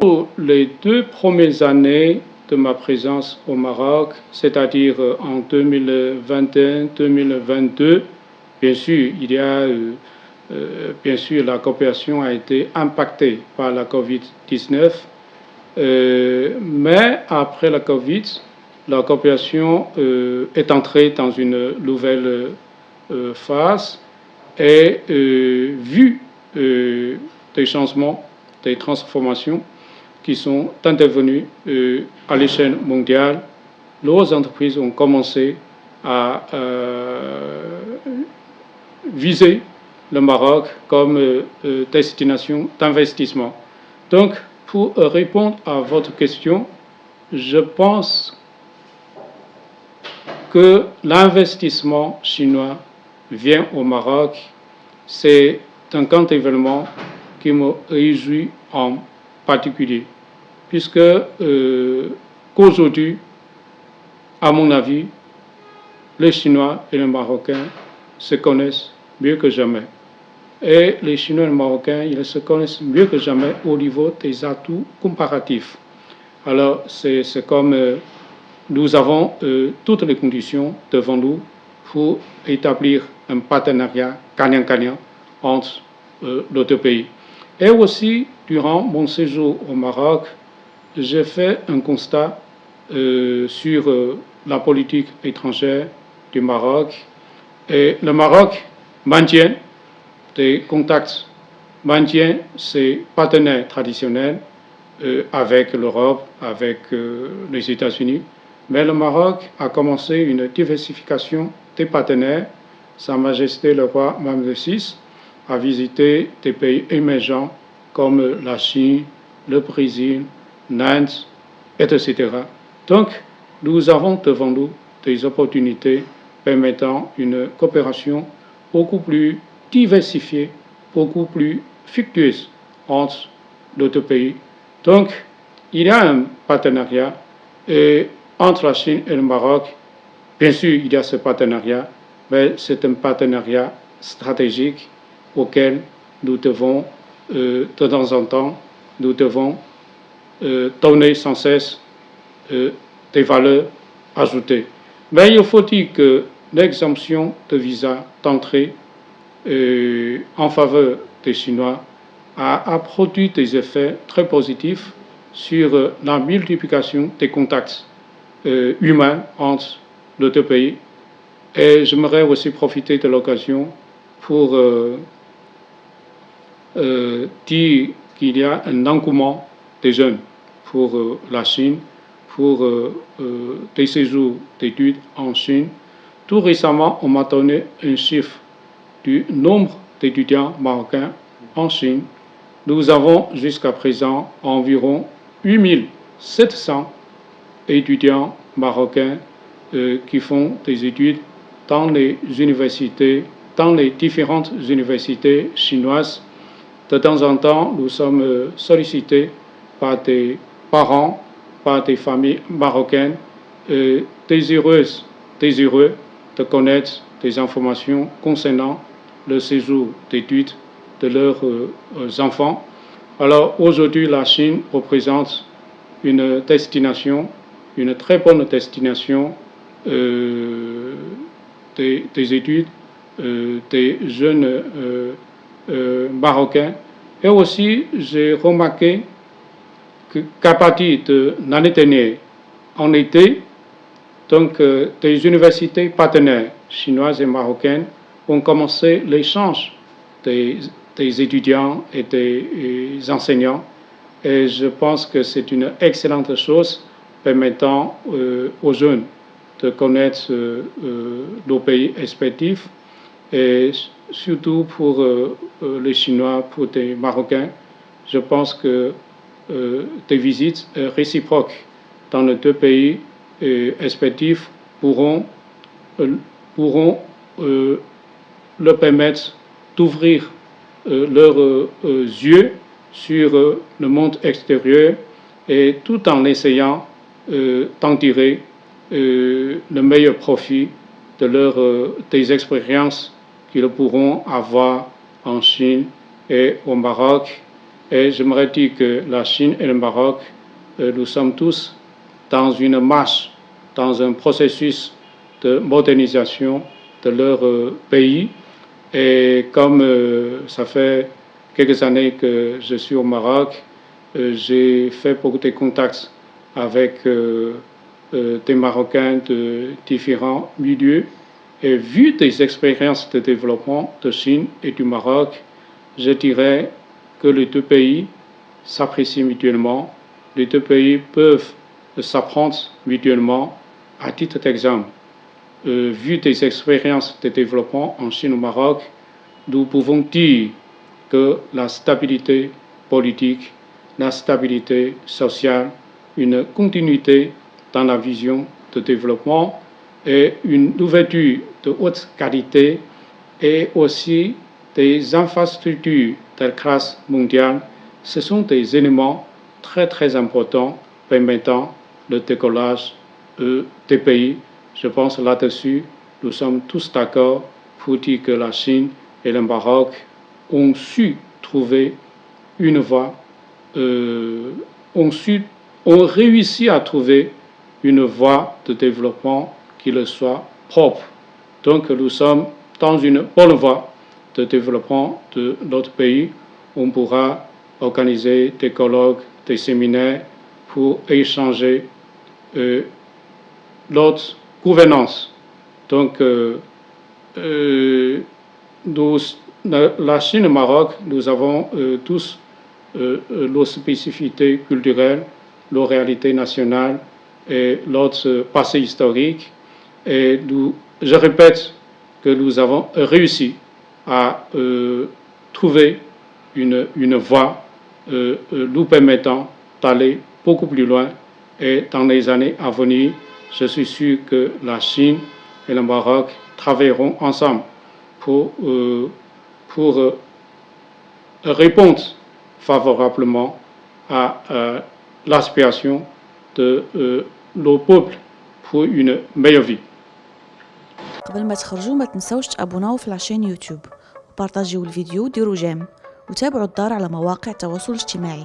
Pour les 2 premières années de ma présence au Maroc, c'est-à-dire en 2021-2022, bien sûr, bien sûr, la coopération a été impactée par la COVID-19, mais après la COVID, la coopération est entrée dans une nouvelle phase et vu des changements, des transformations qui sont intervenus à l'échelle mondiale, nos entreprises ont commencé à viser le Maroc comme destination d'investissement. Donc, pour répondre à votre question, je pense que l'investissement chinois vient au Maroc. C'est un grand événement qui me réjouit en particulier, puisque qu'aujourd'hui, à mon avis, les Chinois et les Marocains se connaissent mieux que jamais. Et les Chinois et les Marocains, ils se connaissent mieux que jamais au niveau des atouts comparatifs. Alors, c'est comme nous avons toutes les conditions devant nous pour établir un partenariat gagnant-gagnant entre nos deux pays. Et aussi, durant mon séjour au Maroc, j'ai fait un constat sur la politique étrangère du Maroc. Et le Maroc maintient des contacts, maintient ses partenaires traditionnels avec l'Europe, avec les États-Unis. Mais le Maroc a commencé une diversification des partenaires. Sa Majesté le roi Mohamed VI a visité des pays émergents comme la Chine, le Brésil, l'Inde, etc. Donc, nous avons devant nous des opportunités permettant une coopération beaucoup plus diversifiée, beaucoup plus fructueuse entre nos deux pays. Donc, il y a un partenariat entre la Chine et le Maroc. Bien sûr, il y a ce partenariat, mais c'est un partenariat stratégique auquel nous devons, de temps en temps, nous devons donner sans cesse des valeurs ajoutées. Mais il faut dire que l'exemption de visa d'entrée en faveur des Chinois a produit des effets très positifs sur la multiplication des contacts humains entre nos deux pays. Et j'aimerais aussi profiter de l'occasion pour dire qu'il y a un engouement des jeunes pour la Chine, pour des séjours d'études en Chine. Tout récemment, on m'a donné un chiffre du nombre d'étudiants marocains en Chine. Nous avons jusqu'à présent environ 8700 étudiants marocains qui font des études dans les universités, dans les différentes universités chinoises. De temps en temps, nous sommes sollicités par des parents, par des familles marocaines désireux de connaître des informations concernant le séjour d'études de leurs enfants. Alors aujourd'hui, la Chine représente une destination, une très bonne destination des études des jeunes marocains. Et aussi, j'ai remarqué qu'à partir de l'année dernière, en été, donc des universités partenaires chinoises et marocaines ont commencé l'échange des étudiants et des enseignants. Et je pense que c'est une excellente chose permettant aux jeunes de connaître nos pays respectifs et surtout pour les Chinois, pour les Marocains. Je pense que des visites réciproques dans les deux pays respectifs pourront leur permettre d'ouvrir leurs yeux sur le monde extérieur et tout en essayant d'en tirer le meilleur profit de des expériences qu'ils pourront avoir en Chine et au Maroc. Et j'aimerais dire que la Chine et le Maroc, nous sommes tous dans une marche, dans un processus de modernisation de leur pays. Et comme ça fait quelques années que je suis au Maroc, j'ai fait beaucoup de contacts avec des Marocains de différents milieux. Et vu des expériences de développement de Chine et du Maroc, je dirais que les deux pays s'apprécient mutuellement, les deux pays peuvent s'apprendre mutuellement. À titre d'exemple, vu des expériences de développement en Chine et au Maroc, nous pouvons dire que la stabilité politique, la stabilité sociale, une continuité dans la vision de développement et une ouverture de haute qualité et aussi des infrastructures de classe mondiale, ce sont des éléments très très importants permettant le décollage des pays. Je pense là-dessus, nous sommes tous d'accord pour dire que la Chine et le Maroc ont su trouver une voie, ont réussi à trouver une voie de développement qui leur soit propre. Donc nous sommes dans une bonne voie de développement de notre pays. On pourra organiser des colloques, des séminaires pour échanger notre gouvernance. Donc la Chine et le Maroc, nous avons tous nos spécificités culturelles, nos réalités nationales et notre passé historique. Et je répète que nous avons réussi à trouver une voie nous permettant d'aller beaucoup plus loin. Et dans les années à venir, je suis sûr que la Chine et le Maroc travailleront ensemble pour répondre favorablement à l'aspiration de nos peuples pour une meilleure vie. قبل ما تخرجوا ما تنسوش تابوناو في لاشين يوتيوب وبارطاجيو الفيديو وديروا جيم وتابعوا الدار على مواقع التواصل الاجتماعي.